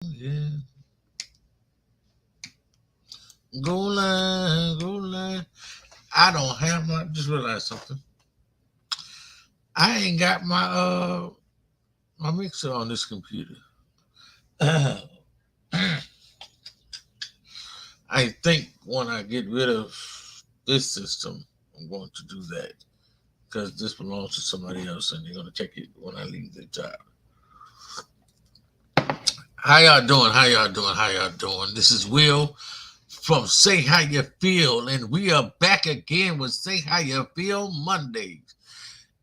Yeah. Go line, go line. I don't have my. Just realized something. I ain't got my mixer on this computer. I think when I get rid of this system, I'm going to do that because this belongs to somebody else, and they're going to take it when I leave the job. How y'all doing? How y'all doing? How y'all doing? This is Will from Say How You Feel, and we are back again with Say How You Feel Mondays.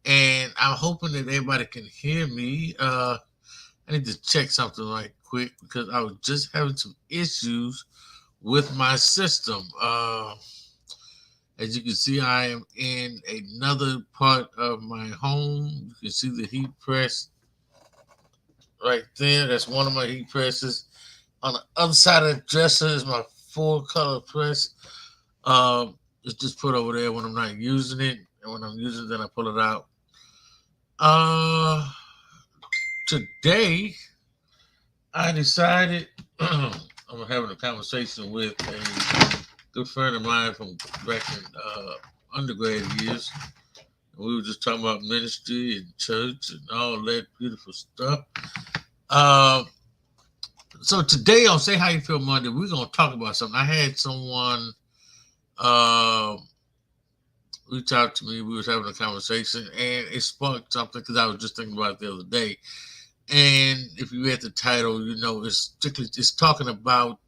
And I'm hoping that everybody can hear me. I need to check something right quick because I was just having some issues with my system. As you can see, I am in another part of my home. You can see the heat press right there. That's one of my heat presses. On the other side of the dresser is my full color press. It's just put over there when I'm not using it, and when I'm using it, then I pull it out. Uh, Today I decided I'm having a conversation with a good friend of mine from back in undergrad years. We were just talking about ministry and church and all that beautiful stuff. Uh, so today on Say How You Feel Monday, we're gonna talk about something. I had someone uh, reach out to me. We was having a conversation, and it sparked something because I was just thinking about it the other day. And if you read the title, you know it's talking about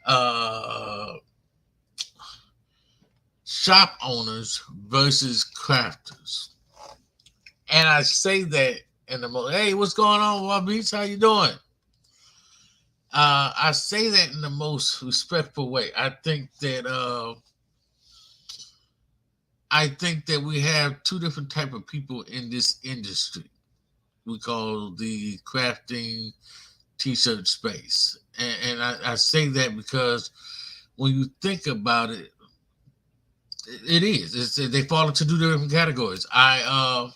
uh, shop owners versus crafters. And I say that in the most, hey, what's going on, Bob Beats? How you doing? I say that in the most respectful way. I think that we have two different type of people in this industry. We call the crafting t-shirt space, and I say that because when you think about it, it is. They fall into two different categories. The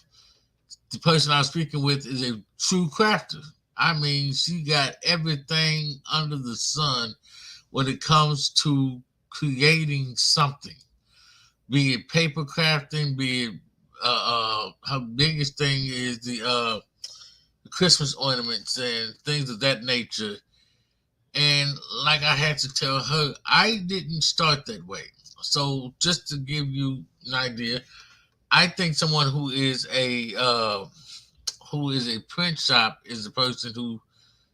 person I was speaking with is a true crafter. I mean, she got everything under the sun when it comes to creating something, be it paper crafting, be it her biggest thing is the Christmas ornaments and things of that nature. And like I had to tell her, I didn't start that way. So just to give you an idea, I think someone who is a print shop is the person who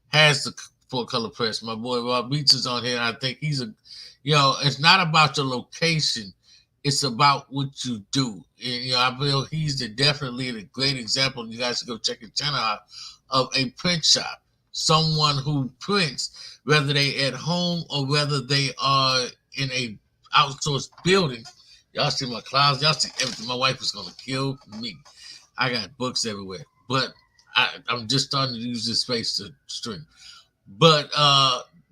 has the full color press. My boy Rob Beats is on here. I think he's a, it's not about the location. It's about what you do. And, I feel he's definitely a great example. You guys should go check his channel out of a print shop. Someone who prints, whether they at home or whether they are in a outsourced building. Y'all see my clouds. Y'all see everything. My wife is gonna kill me. I got books everywhere, but I'm just starting to use this space to string. But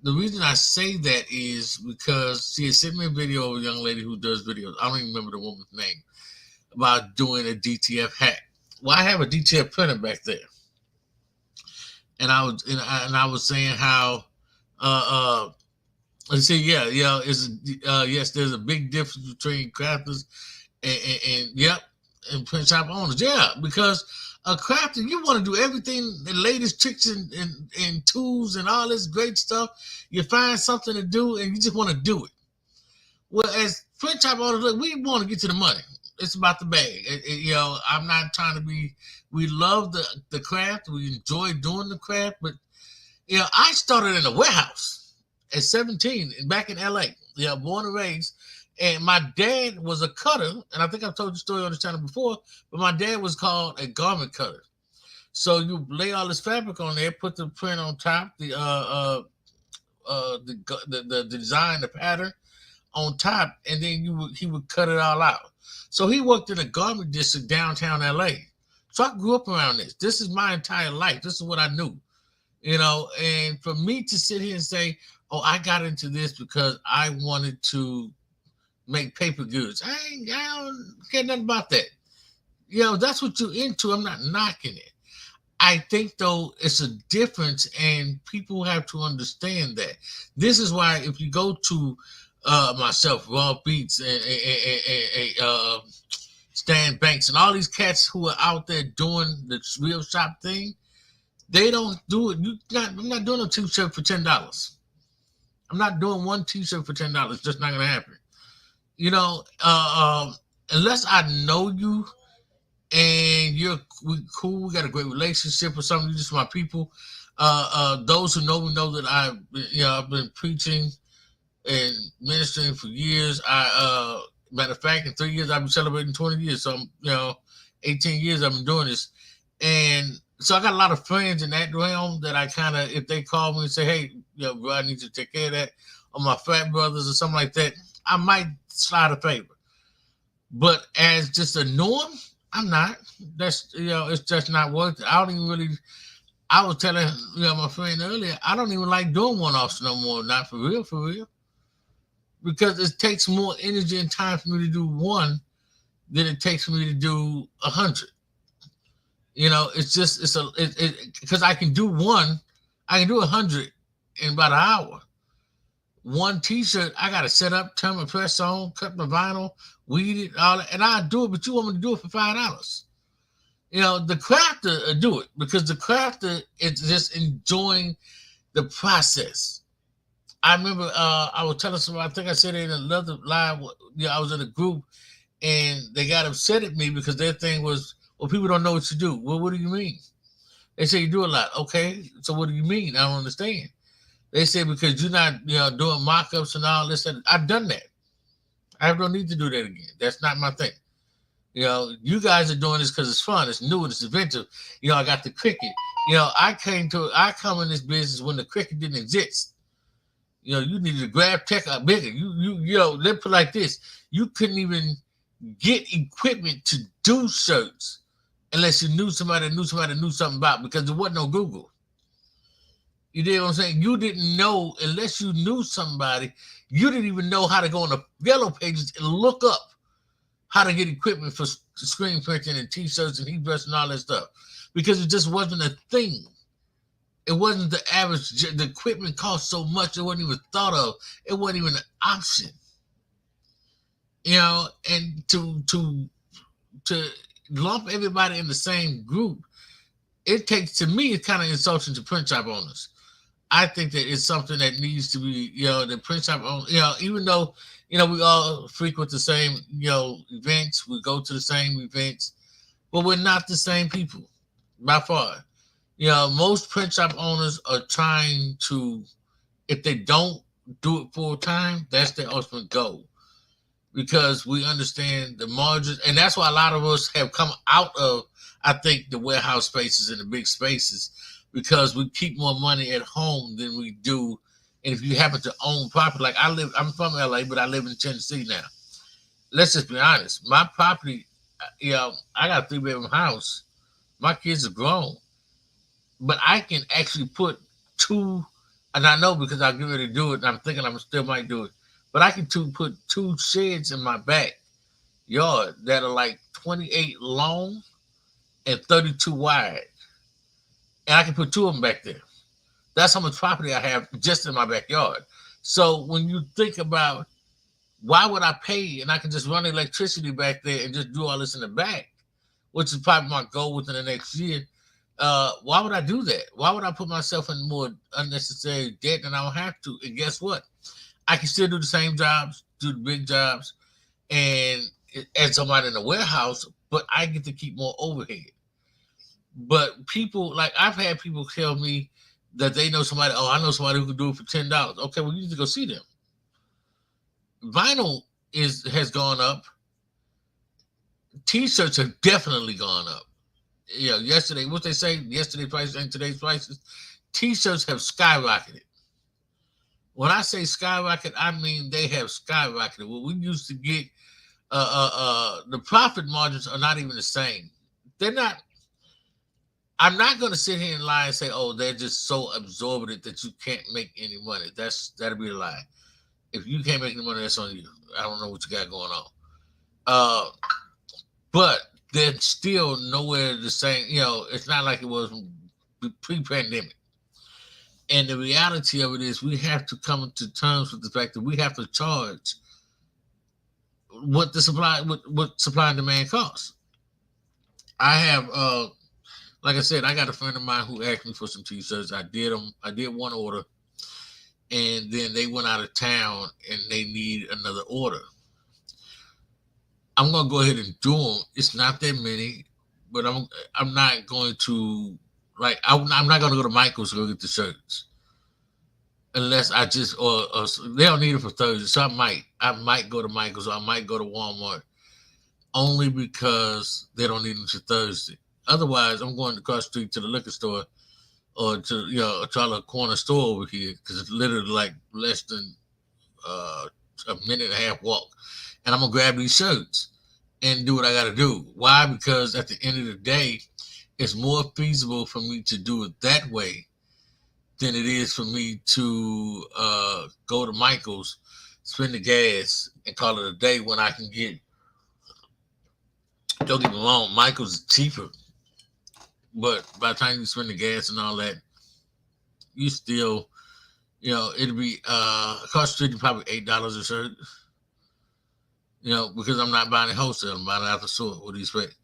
the reason I say that is because she had sent me a video of a young lady who does videos. I don't even remember the woman's name about doing a DTF hat. Well, I have a DTF printer back there, and I was saying how uh, I say yes, there's a big difference between crafters and yep, and print shop owners. Yeah, because a crafter, you want to do everything, the latest tricks and tools and all this great stuff. You find something to do and you just want to do it. Well, as print shop owners, look, we want to get to the money. It's about the bag. I'm not trying to be. We love the craft. We enjoy doing the craft, but I started in a warehouse at 17 back in LA. Born and raised. And my dad was a cutter, and I think I've told the story on the channel before, but my dad was called a garment cutter. So you lay all this fabric on there, put the print on top, the design, the pattern on top, and then he would cut it all out. So he worked in a garment district downtown LA. So I grew up around this. This is my entire life. This is what I knew. And for me to sit here and say, oh, I got into this because I wanted to make paper goods. I don't care nothing about that. That's what you're into. I'm not knocking it. I think though it's a difference, and people have to understand that. This is why if you go to myself, Raw Beats, and Stan Banks, and all these cats who are out there doing the real shop thing, they don't do it. I'm not doing a t-shirt for $10. I'm not doing one t-shirt for $10. Just not gonna happen. You know, unless I know you and we cool, we got a great relationship or something. You just my people. Those who know me know that I've been preaching and ministering for years. Matter of fact, in 3 years I've been celebrating 20 years. So I'm, 18 years I've been doing this, and so I got a lot of friends in that realm that I kind of, if they call me and say, hey, bro, I need you to take care of that, or my frat brothers or something like that, I might slide a favor. But as just a norm, I'm not. That's it's just not worth it. I don't even really. I was telling my friend earlier, I don't even like doing one offs no more. Not for real, because it takes more energy and time for me to do one than it takes for me to do 100. It's just because I can do one, I can do 100 in about an hour. One T-shirt, I gotta set up, turn my press on, cut my vinyl, weed it, all that, and I do it. But you want me to do it for $5? The crafter do it because the crafter is just enjoying the process. I remember I was telling somebody, I think I said it in another live. I was in a group and they got upset at me because their thing was, well, people don't know what you do. Well, what do you mean? They say you do a lot. Okay, so what do you mean? I don't understand. They say because you're not, doing mock-ups and all this. And I've done that. I don't need to do that again. That's not my thing. You guys are doing this because it's fun, it's new, it's inventive. I got the Cricut. I come in this business when the Cricut didn't exist. You needed to grab tech up bigger. Let's put it like this: you couldn't even get equipment to do shirts unless you knew somebody knew something about, because there wasn't no Google. You know what I'm saying? You didn't know unless you knew somebody. You didn't even know how to go on the yellow pages and look up how to get equipment for screen printing and t-shirts and heat press and all that stuff, because it just wasn't a thing. It wasn't the average. The equipment cost so much it wasn't even thought of. It wasn't even an option. And to lump everybody in the same group, it takes, to me, it's kind of insulting to print shop owners. I think that it's something that needs to be, the print shop owners, even though, we all frequent the same, events, we go to the same events, but we're not the same people by far. Most print shop owners are trying to, if they don't do it full time, that's their ultimate goal, because we understand the margins, and that's why a lot of us have come out of, I think, the warehouse spaces and the big spaces, because we keep more money at home than we do. And if you happen to own property, like I'm from LA, but I live in Tennessee now. Let's just be honest. My property, I got a 3-bedroom house. My kids are grown, but I can actually put two, and I know because I'll get ready to do it, and I'm thinking I still might do it, but I can put 2 sheds in my backyard that are like 28 long and 32 wide. And I can put 2 of them back there. That's how much property I have just in my backyard. So when you think about, why would I pay and I can just run electricity back there and just do all this in the back, which is probably my goal within the next year. Why would I do that? Why would I put myself in more unnecessary debt than I don't have to? And guess what? I can still do the same jobs, do the big jobs, and as somebody in the warehouse, but I get to keep more overhead. But people, like, I've had people tell me that they know somebody. Oh, I know somebody who can do it for $10. Okay, well, you need to go see them. Vinyl has gone up. T-shirts have definitely gone up. Yesterday, what they say, yesterday prices and today's prices, T-shirts have skyrocketed. When I say skyrocket, I mean they have skyrocketed. What we used to get, the profit margins are not even the same. They're not. I'm not going to sit here and lie and say, oh, they're just so absorbent that you can't make any money. That'll be a lie. If you can't make any money, that's on you. I don't know what you got going on. But they're still nowhere the same. It's not like it was pre-pandemic. And the reality of it is we have to come to terms with the fact that we have to charge what supply and demand costs. I have like I said, I got a friend of mine who asked me for some t-shirts. I did one order, and then they went out of town and they need another order. I'm gonna go ahead and do them. It's not that many, but I'm not going to I'm not gonna go to Michael's to go get the shirts unless I just or they don't need it for Thursday. So I might go to Michael's or I might go to Walmart only because they don't need them for Thursday. Otherwise, I'm going across the street to the liquor store or to a corner store over here because it's literally like less than a minute and a half walk, and I'm gonna grab these shirts and do what I got to do. Why? Because at the end of the day, it's more feasible for me to do it that way than it is for me to go to Michael's, spend the gas, and call it a day when I can get. Don't get me wrong, Michael's is cheaper, but by the time you spend the gas and all that, you still, it'll be across the street probably $8 a shirt. Because I'm not buying it wholesale, I'm buying it out the store with these rates.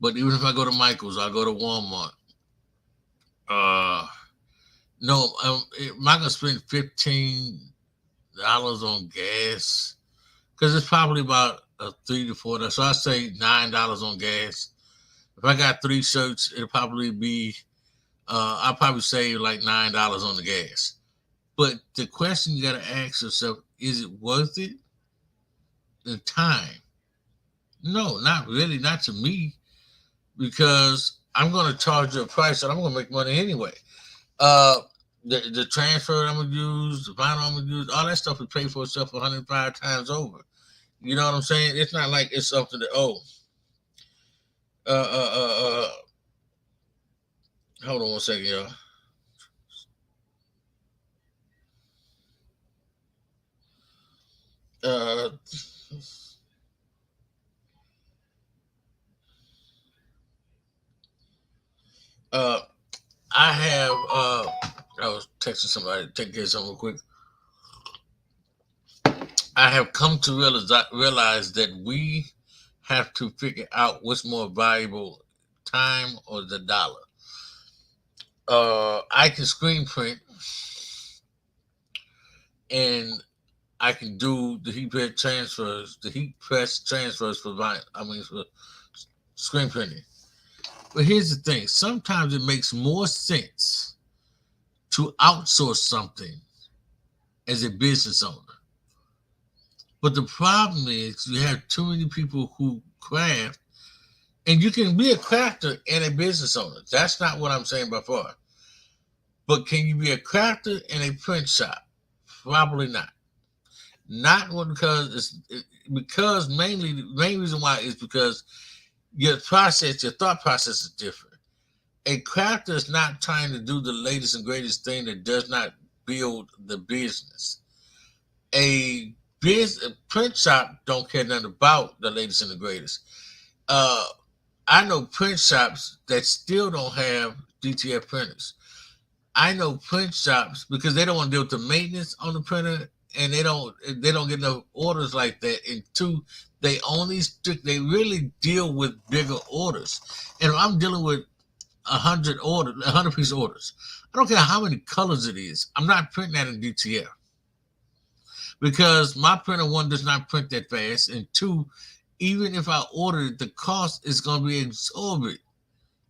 But even if I go to Michael's, I go to Walmart. No, I'm not gonna spend $15 on gas because it's probably about a $3 to $4. So I say $9 on gas. If I got 3 shirts, it'll probably be I'll probably save like $9 on the gas. But the question you gotta ask yourself, is it worth it? The time? No, not really, not to me, because I'm gonna charge you a price and I'm gonna make money anyway. The transfer I'm gonna use, the vinyl I'm gonna use, all that stuff will pay for itself 105 times over. You know what I'm saying? It's not like it's something that uh uh uh, uh hold on one second, y'all. Uh uh I have I was texting somebody, take care of something real quick. I have come to realize that we have to figure out what's more valuable, time or the dollar. I can screen print and I can do the heat press transfers for for screen printing. But here's the thing: sometimes it makes more sense to outsource something as a business owner. But the problem is you have too many people who craft, and you can be a crafter and a business owner. That's not what I'm saying by far. But can you be a crafter in a print shop? Probably not. Not because because mainly the main reason why is because your thought process is different. A crafter is not trying to do the latest and greatest thing that does not build the business. A print shop don't care nothing about the latest and the greatest. Uh, I know print shops that still don't have DTF printers. I know print shops because they don't want to deal with the maintenance on the printer, and they don't get no orders like that. And two, they really deal with bigger orders. And if I'm dealing with 100 piece orders, I don't care how many colors it is. I'm not printing that in DTF because my printer, one, does not print that fast, and two, even if I order it, the cost is going to be exorbitant.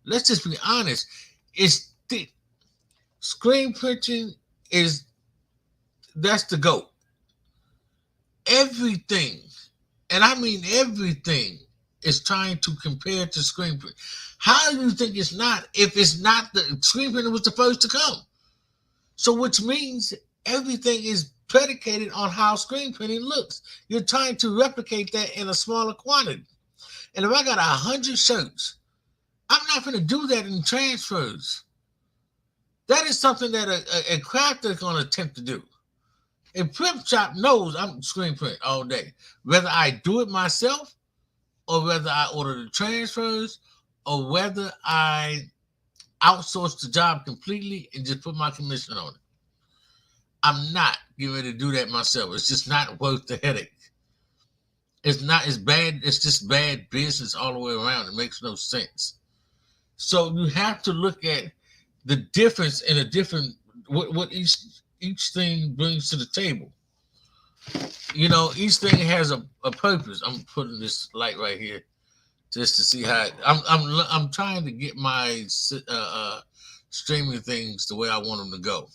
Let's just be honest. It's the screen printing is that's the goat. Everything, and I mean everything, is trying to compare to screen print. How do you think it's not if it's not the screen printer was the first to come? So which means everything is predicated on how screen printing looks. You're trying to replicate that in a smaller quantity. And if I got 100 shirts, I'm not going to do that in transfers. That is something that a crafter is going to attempt to do. A print shop knows I'm screen print all day. Whether I do it myself or whether I order the transfers or whether I outsource the job completely and just put my commission on it. I'm not getting ready to do that myself. It's just not worth the headache. It's not as bad. It's just bad business all the way around. It makes no sense. So you have to look at the difference in a different what each thing brings to the table. You know, each thing has a purpose. I'm putting this light right here just to see how I'm trying to get my streaming things the way I want them to go.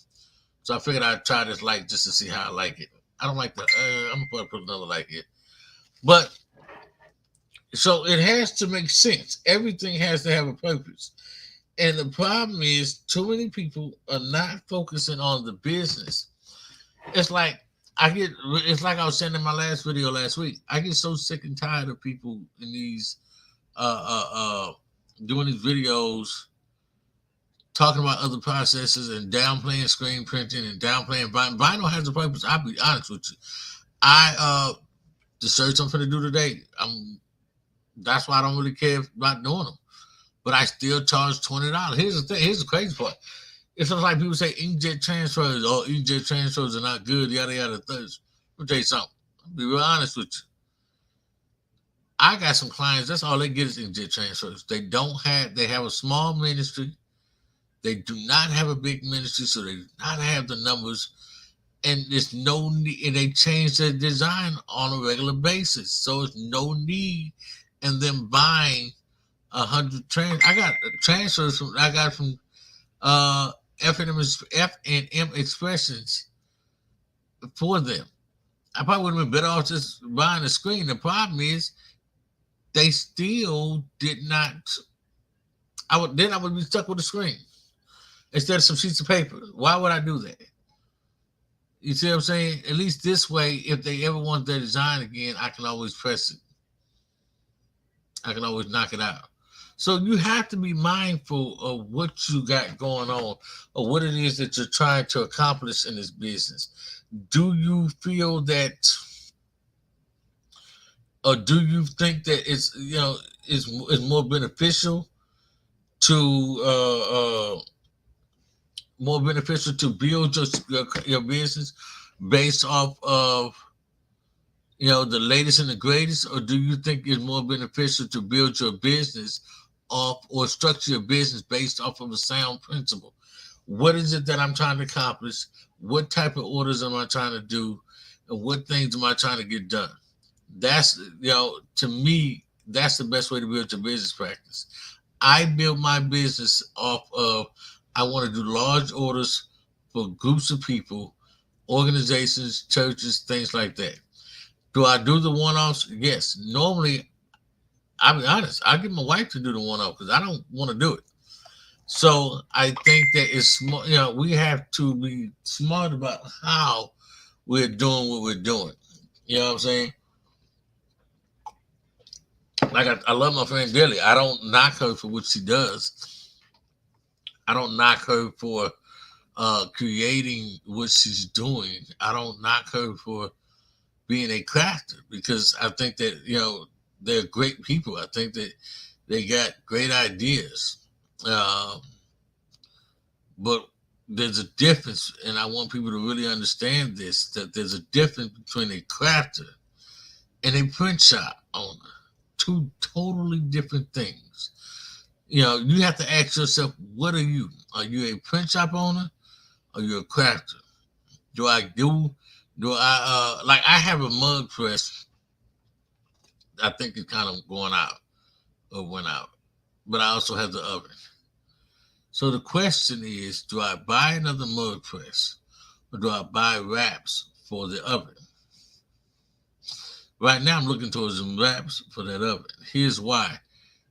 So I figured I'd try this light just to see how I like it. I don't like the. I'm gonna put another light here, but so it has to make sense. Everything has to have a purpose, and the problem is too many people are not focusing on the business. It's like I get. It's like I was saying in my last video last week. I get so sick and tired of people in these uh, uh, uh, doing these videos talking about other processes and downplaying screen printing and downplaying vinyl. Vinyl has a purpose. I'll be honest with you. I the shirts I'm gonna do today. That's why I don't really care about doing them. But I still charge $20. Here's the thing. Here's the crazy part. It's just like people say inkjet transfers. Oh, inkjet transfers are not good. Yada yada. Let me tell you something. I'll be real honest with you. I got some clients. That's all they get is inkjet transfers. They don't have. They have a small ministry. They do not have a big ministry, so they do not have the numbers, and there's no need. And they change their design on a regular basis, so there's no need in them buying 100 I got transfers from I got from F&M Expressions for them. I probably would have been better off just buying a screen. The problem is they still did not. I would be stuck with the screen instead of some sheets of paper. Why would I do that? You see what I'm saying? At least this way, if they ever want their design again, I can always press it. I can always knock it out. So you have to be mindful of what you got going on or what it is that you're trying to accomplish in this business. Do you feel that, or do you think that it's is more beneficial to build your business based off of the latest and the greatest, or do you think it's more beneficial to build your business off or structure your business based off of a sound principle? What is it that I'm trying to accomplish? What type of orders am I trying to do? And what things am I trying to get done? That's, to me, that's the best way to build your business practice. I build my business off of, I want to do large orders for groups of people, organizations, churches, things like that. Do I do the one-offs? Yes. Normally, I'll be honest, I get my wife to do the one-off because I don't want to do it. So I think that it's smart. We have to be smart about how we're doing what we're doing. You know what I'm saying? Like I love my friend dearly. I don't knock her for what she does. I don't knock her for creating what she's doing. I don't knock her for being a crafter because I think that they're great people. I think that they got great ideas, but there's a difference, and I want people to really understand this: that there's a difference between a crafter and a print shop owner. Two totally different things. You have to ask yourself, what are you? Are you a print shop owner? Or are you a crafter? Do I like I have a mug press. I think it's kind of going out or went out, but I also have the oven. So the question is, do I buy another mug press or do I buy wraps for the oven? Right now, I'm looking towards some wraps for that oven. Here's why.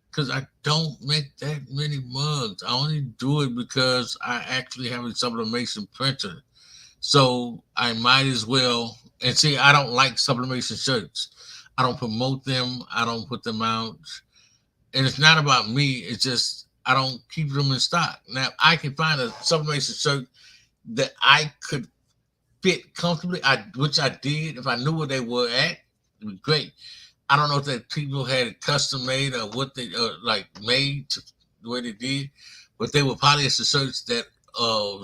Because I don't make that many mugs. I only do it because I actually have a sublimation printer. So I might as well. And see, I don't like sublimation shirts. I don't promote them. I don't put them out. And it's not about me. It's just I don't keep them in stock. Now, I can find a sublimation shirt that I could fit comfortably, which I did. If I knew where they were at, it was great. I don't know if that people had it custom made or what they like made to the way they did, but they were polyester shirts that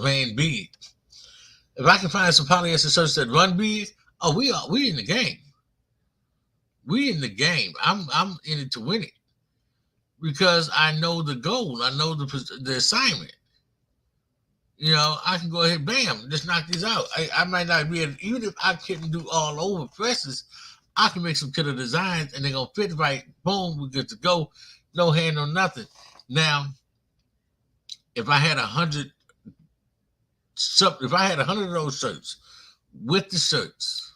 ran big. If I can find some polyester shirts that run big, oh, we in the game. We in the game. I'm in it to win it because I know the goal. I know the assignment. You know, I can go ahead, bam, just knock these out. I might not be able, even if I couldn't do all over presses, I can make some killer designs and they're gonna fit right. Boom, we're good to go. No hand on nothing. Now, if I had 100, if I had 100 of those shirts with the shirts,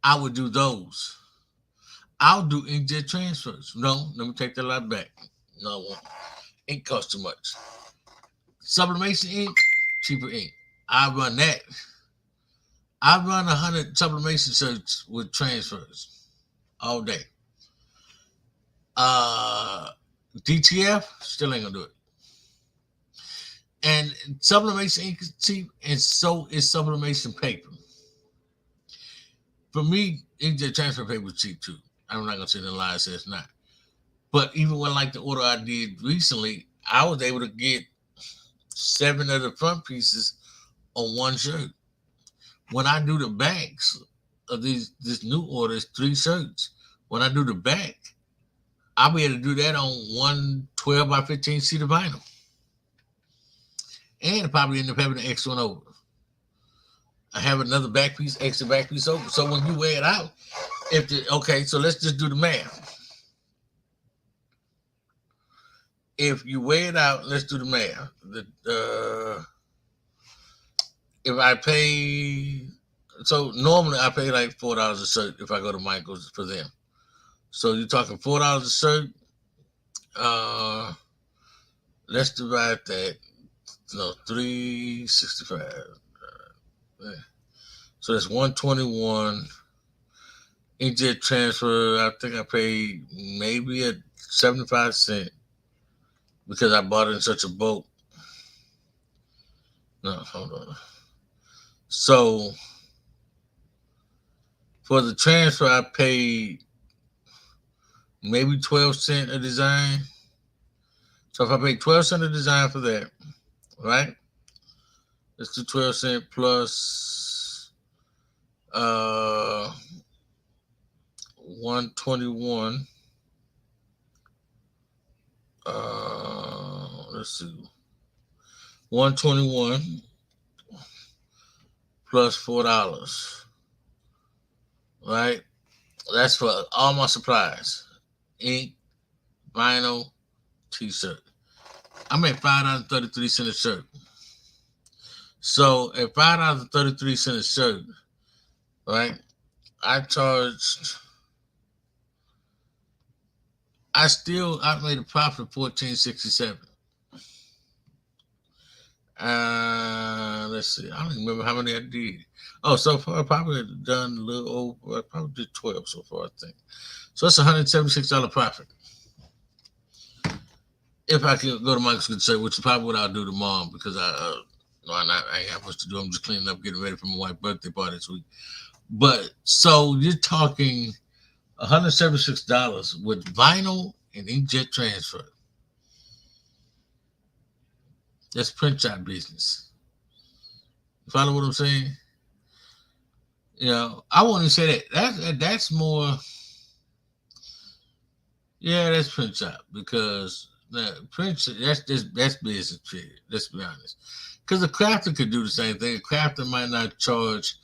I would do those. I'll do inkjet transfers. No, let me take that lot back. No, I won't. Ink costs too much. Sublimation ink, cheaper ink. I run that. I run 100 sublimation shirts with transfers all day. DTF still ain't gonna do it. And sublimation ink is cheap, and so is sublimation paper. For me, inkjet transfer paper is cheap too. I'm not gonna say the lie says it's not. But even when like the order I did recently, I was able to get 7 of the front pieces on one shirt. When I do the backs of this new order, is 3 shirts. When I do the back, I'll be able to do that on one 12 by 15 sheet of vinyl. And probably end up having an extra one over. I have another back piece, extra back piece over. So when you wear it out, so let's just do the math. If you weigh it out, let's do the math. If I pay, so normally I pay like $4 a shirt if I go to Michael's for them. So you're talking $4 a shirt. Let's divide that. No, 365. So that's 121. Inkjet transfer. I think I paid maybe at 75 cents because I bought it in such a bulk. No, hold on. So for the transfer, I paid maybe 12 cents a design. So if I pay 12 cents a design for that, right? Let's do 12 cents plus 121. Let's see. 121 plus $4. Right? That's for all my supplies. Ink, vinyl, t-shirt. I made $5.33 a shirt. So at $5.33 a shirt, right? I made a profit of $14.67. Let's see. I don't remember how many I did. Oh, so far I probably done a little over. I probably did 12 so far, I think. So that's $176 profit. If I can go to Michael's Good Shirt, which is probably what I'll do tomorrow because I ain't have much to do. I'm just cleaning up, getting ready for my wife's birthday party this week. But so you're talking $176 with vinyl and inkjet transfer. That's print shop business. You follow what I'm saying? You know, I won't even say that. That's more. Yeah, that's print shop because print that's business period. Let's be honest. Because a crafter could do the same thing. A crafter might not charge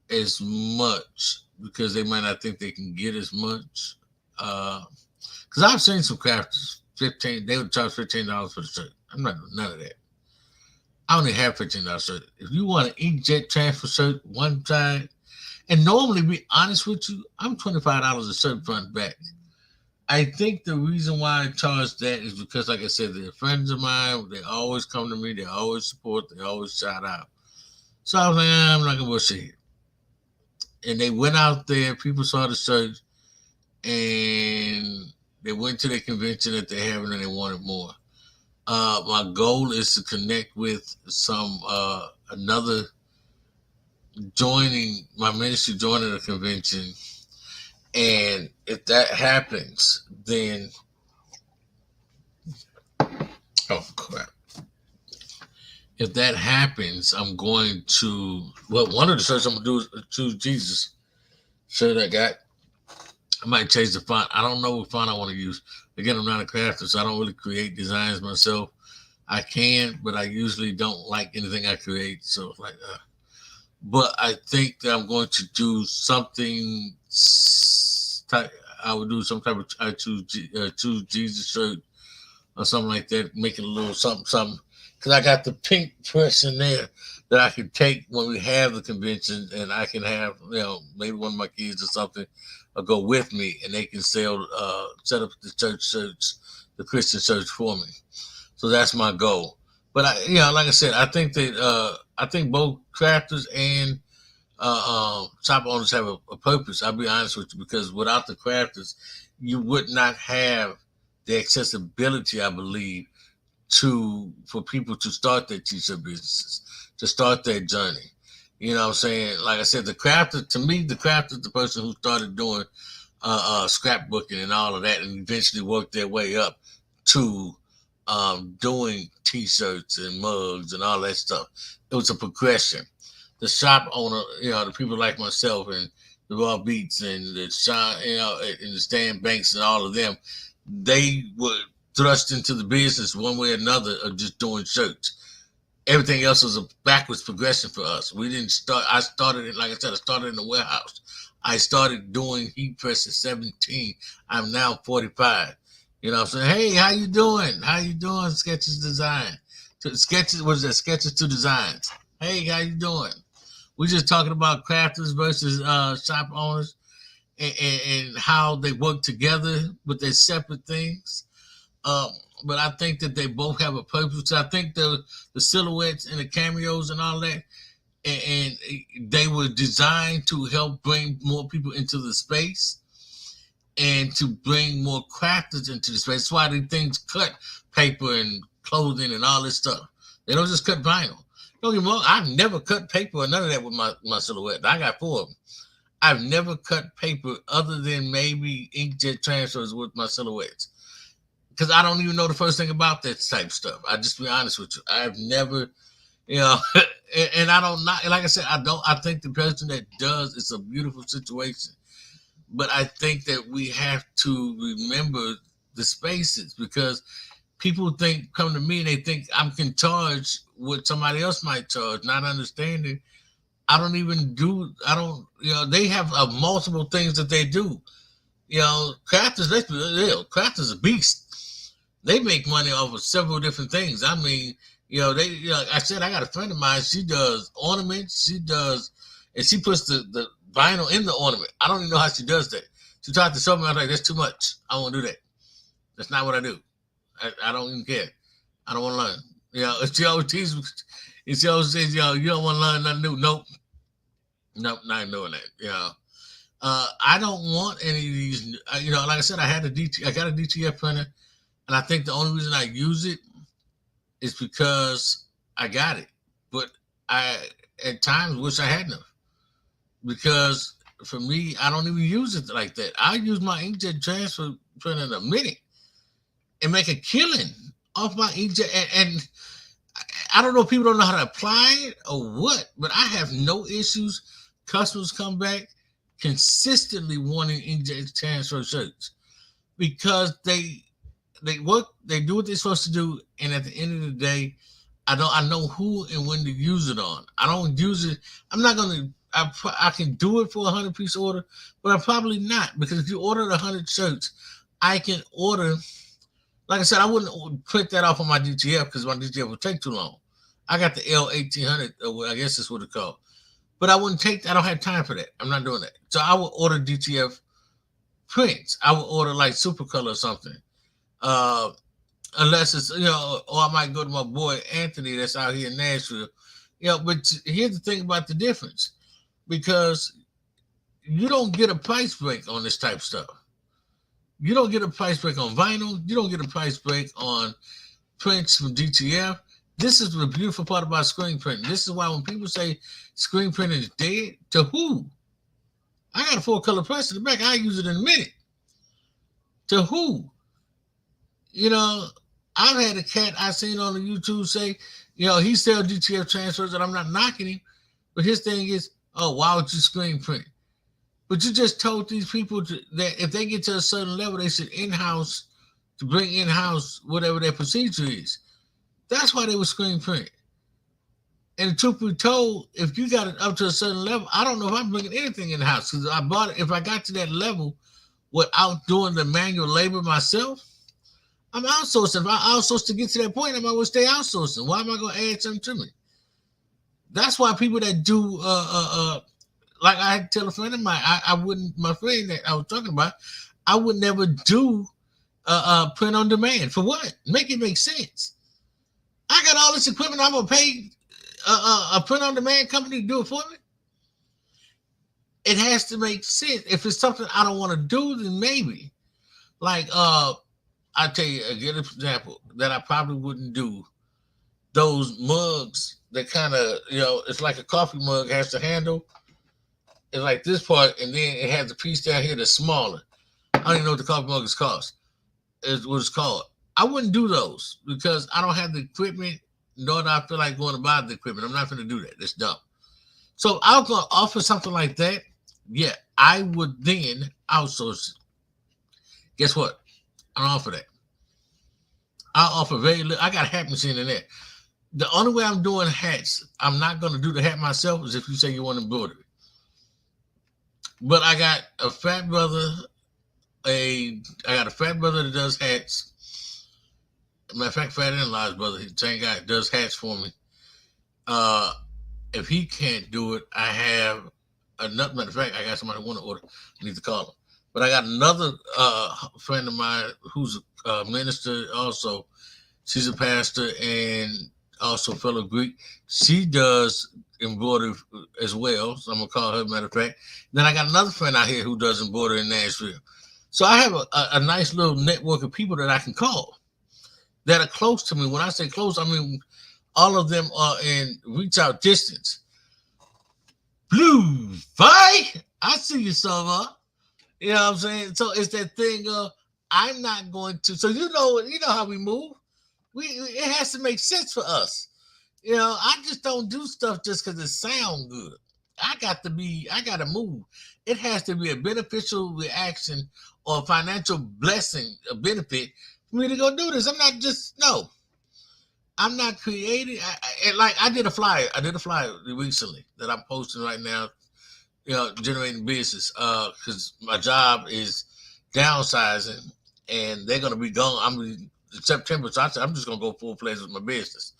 as much because they might not think they can get as much. Because I've seen some crafters they would charge $15 for the shirt. I'm not doing none of that. I only have $15 shirt. If you want an inkjet transfer shirt one side, and normally, be honest with you, I'm $25 a shirt front and back. I think the reason why I charge that is because, like I said, they're friends of mine. They always come to me. They always support. They always shout out. So I was like, I'm not gonna bullshit. And they went out there. People saw the shirt, and they went to the convention that they're having, and they wanted more. My goal is to connect with another joining my ministry, joining the convention. And if that happens, then Oh crap! If that happens, I'm going to one of the shirts I'm gonna do is choose Jesus. Shirt I got. I might change the font. I don't know what font I want to use. Again, I'm not a crafter, so I don't really create designs myself. I can, but I usually don't like anything I create. So it's like, but I think that I'm going to do something. I would do some type of choose Jesus shirt or something like that. Make it a little something something because I got the pink press in there that I can take when we have the convention, and I can have maybe one of my kids or something go with me, and they can set up the church shirts, the Christian church for me. So that's my goal. But like I said, I think both crafters and shop owners have a purpose. I'll be honest with you, because without the crafters, you would not have the accessibility, I believe, for people to start their t-shirt businesses, to start their journey. You know what I'm saying? Like I said, the crafter, to me, the crafter is the person who started doing scrapbooking and all of that, and eventually worked their way up to doing t-shirts and mugs and all that stuff. It was a progression. The shop owner, the people like myself and the Raw Beats and the Sean, and the Stan Banks and all of them, they were thrust into the business one way or another of just doing shirts. Everything else was a backwards progression for us. We didn't start. I started, like I said, I started in the warehouse. I started doing heat press at 17. I'm now 45. You know what I'm saying? Hey, how you doing? How you doing? Sketches Design. Sketches, what is that? Sketches to Designs. Hey, how you doing? We're just talking about crafters versus shop owners, and how they work together, but they're separate things. But I think that they both have a purpose. I think the silhouettes and the cameos and all that, and they were designed to help bring more people into the space and to bring more crafters into the space. That's why these things cut paper and clothing and all this stuff. They don't just cut vinyl. Don't get me wrong, I've never cut paper or none of that with my silhouette. I got 4 of them. I've never cut paper other than maybe inkjet transfers with my silhouettes, because I don't even know the first thing about that type stuff. I just be honest with you. I've never, and I don't not like I said, I think the person that does, it's a beautiful situation. But I think that we have to remember the spaces, because people come to me and they think I can charge what somebody else might charge, not understanding I don't, they have multiple things that they do. Crafters, let's be real, crafters a beast. They make money off of several different things. I mean, I said, I got a friend of mine, she does ornaments, and she puts the vinyl in the ornament. I don't even know how she does that. She tried to show me, I was like, that's too much. I won't do that. That's not what I do. I don't even care. I don't want to learn. She always teases me. She always says, you don't want to learn nothing new. Nope, not doing that. I don't want any of these. Like I said, I got a DTF printer, and I think the only reason I use it is because I got it. But I, at times, wish I hadn't, because for me, I don't even use it like that. I use my inkjet transfer printer in a minute and make a killing off my inkjet. And I don't know if people don't know how to apply it or what, but I have no issues. Customers come back consistently wanting inkjet transfer shirts, because they work, they do what they're supposed to do, and at the end of the day, I know who and when to use it on. I don't use it. I'm not gonna. I can do it for a 100-piece order, but I'm probably not, because if you order 100 shirts, I can order. Like I said, I wouldn't print that off on my DTF, because my DTF would take too long. I got the L1800, I guess that's what it's called. But I wouldn't take that. I don't have time for that. I'm not doing that. So I would order DTF prints. I would order like Supercolor or something. Unless it's, or I might go to my boy Anthony that's out here in Nashville. But here's the thing about the difference, because you don't get a price break on this type of stuff. You don't get a price break on vinyl. You don't get a price break on prints from DTF. This is the beautiful part about screen printing. This is why when people say screen printing is dead, to who? I got a 4-color press in the back. I use it in a minute. To who? I've had a cat I seen on the YouTube say, he sells DTF transfers, and I'm not knocking him, but his thing is, oh, why would you screen print? But you just told these people that if they get to a certain level, they should in-house to bring in-house whatever their procedure is. That's why they were screen print. And the truth be told, if you got it up to a certain level, I don't know if I'm bringing anything in house because I bought it. If I got to that level without doing the manual labor myself, I'm outsourcing. If I outsource to get to that point, I might well stay outsourcing. Why am I going to add something to me? That's why people that do, like I had to tell a friend of mine, I wouldn't, my friend that I was talking about, I would never do print on demand. For what? Make it make sense. I got all this equipment. I'm going to pay a print on demand company to do it for me. It has to make sense. If it's something I don't want to do, then maybe. Like, I tell you, a good example that I probably wouldn't do. Those mugs that kind of, it's like a coffee mug has the handle. It's like this part, and then it has the piece down here that's smaller. I don't even know what the coffee mug is cost. Is what it's called. I wouldn't do those because I don't have the equipment, nor do I feel like going to buy the equipment. I'm not going to do that. That's dumb. So I'm going to offer something like that. Yeah, I would then outsource it. Guess what? I don't offer that. I offer very little. I got a hat machine in there. The only way I'm doing hats, I'm not going to do the hat myself, is if you say you want embroidery. But I got a fat brother. I got a fat brother that does hats. Matter of fact, fat in-laws brother, the same guy does hats for me. If he can't do it, I have another. Matter of fact, I got somebody who want to order. I need to call him. But I got another friend of mine who's a minister also. She's a pastor and also fellow Greek. She does embroidery as well. So I'm going to call her, matter of fact. Then I got another friend out here who does embroidery in Nashville. So I have a nice little network of people that I can call that are close to me. When I say close, I mean all of them are in reach out distance. Blue fight, I see you, Summer. You know what I'm saying? So it's that thing of I'm not going to. So you know how we move. It has to make sense for us. I just don't do stuff just because it sounds good. I got to move. It has to be a beneficial reaction or a financial blessing, a benefit for me to go do this. I'm not creating. I did a flyer. I did a flyer recently that I'm posting right now, generating business because my job is downsizing and they're going to be gone. I'm in September, so I said I'm just going to go full-fledged with my business.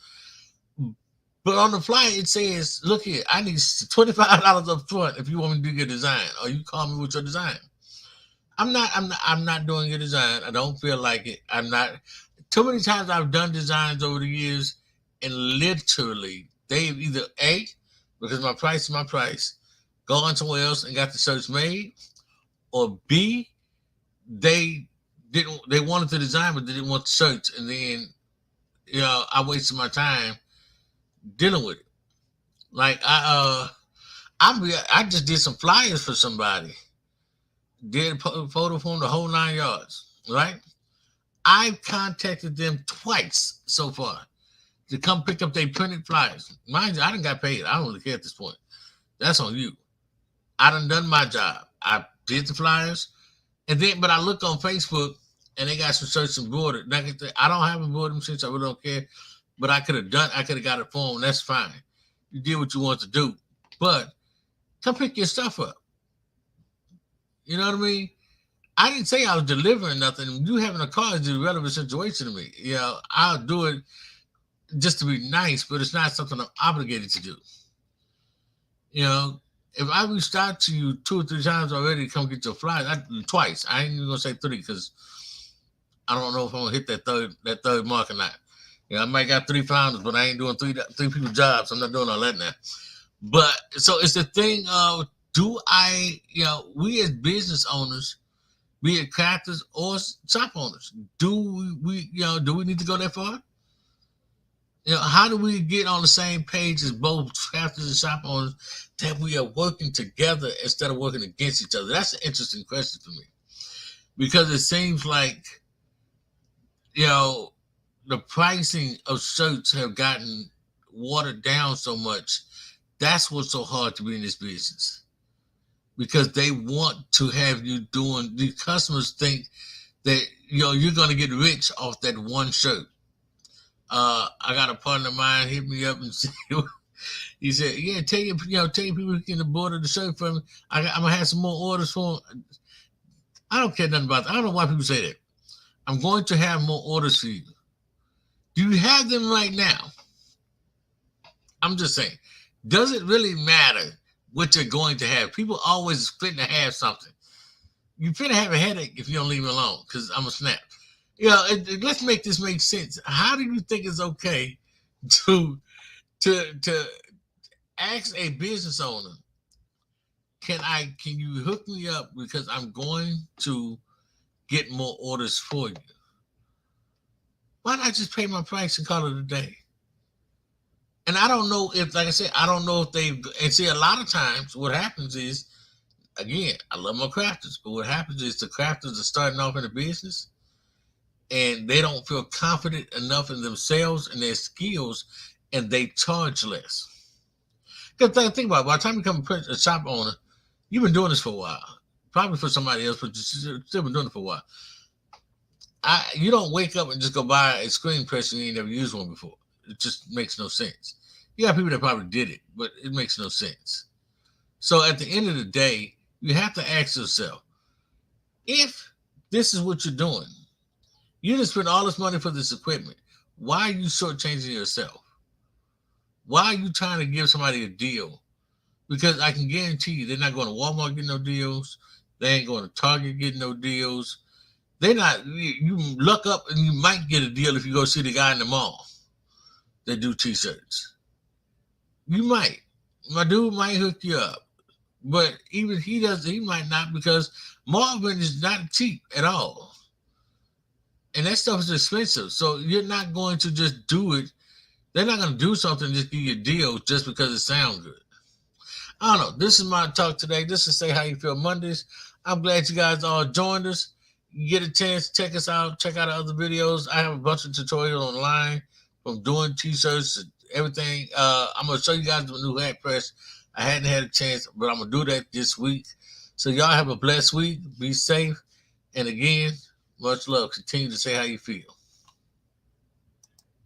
But on the flyer, it says, look here, I need $25 up front if you want me to do your design, or you call me with your design. I'm not doing your design. I don't feel like it. I'm not. Too many times I've done designs over the years, and literally they've either A, because my price is my price, gone somewhere else and got the shirts made, or B, they wanted the design but they didn't want the shirts, and then I wasted my time dealing with it. Like I just did some flyers for somebody, did a photo for them, the whole 9 yards, right? I've contacted them twice so far to come pick up their printed flyers. Mind you, I done got paid. I don't really care at this point. That's on you. I done my job. I did the flyers, but I look on Facebook and they got some shirts embroidered. I don't have embroidered since I really don't care. But I could have got it for them. That's fine. You did what you want to do. But come pick your stuff up. You know what I mean? I didn't say I was delivering nothing. You having a car is a relevant situation to me. I'll do it just to be nice, but it's not something I'm obligated to do. If I reached out to you 2 or 3 times already to come get your flyers, twice. I ain't even gonna say 3 because I don't know if I'm gonna hit that third mark or not. I might got 3 founders, but I ain't doing three people's jobs. I'm not doing all that now. But so it's the thing of, we as business owners, be it crafters or shop owners, do we need to go that far? How do we get on the same page as both crafters and shop owners that we are working together instead of working against each other? That's an interesting question for me, because it seems like, the pricing of shirts have gotten watered down so much. That's what's so hard to be in this business, because they want to have you doing. The customers think that you're going to get rich off that one shirt. I got a partner of mine hit me up and said, he said, "Yeah, tell your people who can order the shirt for me. I'm gonna have some more orders for them." I don't care nothing about that. I don't know why people say that. I'm going to have more orders for you. Do you have them right now? I'm just saying. Does it really matter what you're going to have? People always fitting to have something. You're finna have a headache if you don't leave me alone, because I'm a snap. Let's make this make sense. How do you think it's okay to ask a business owner, can you hook me up because I'm going to get more orders for you? Why not just pay my price and call it a day? And I don't know if, like I said, I don't know if and see, a lot of times what happens is, again, I love my crafters, but what happens is the crafters are starting off in the business and they don't feel confident enough in themselves and their skills, and they charge less. Because think about it, by the time you become a shop owner, you've been doing this for a while. Probably for somebody else, but you've still been doing it for a while. You don't wake up and just go buy a screen press and you ain't never used one before. It just makes no sense. You got people that probably did it, but it makes no sense. So at the end of the day, you have to ask yourself, if this is what you're doing, you just spend all this money for this equipment, why are you shortchanging yourself? Why are you trying to give somebody a deal? Because I can guarantee you they're not going to Walmart getting no deals. They ain't going to Target getting no deals. They're not. You look up and you might get a deal if you go see the guy in the mall that do T-shirts. You might. My dude might hook you up. But even he might not, because Marvin is not cheap at all. And that stuff is expensive. So you're not going to just do it. They're not going to do something and just give you a deal just because it sounds good. I don't know. This is my talk today. This is Say How You Feel Mondays. I'm glad you guys all joined us. You get a chance, check us out. Check out our other videos. I have a bunch of tutorials online from doing T-shirts and everything. I'm going to show you guys the new hat press. I hadn't had a chance, but I'm going to do that this week. So y'all have a blessed week. Be safe. And again, much love. Continue to say how you feel.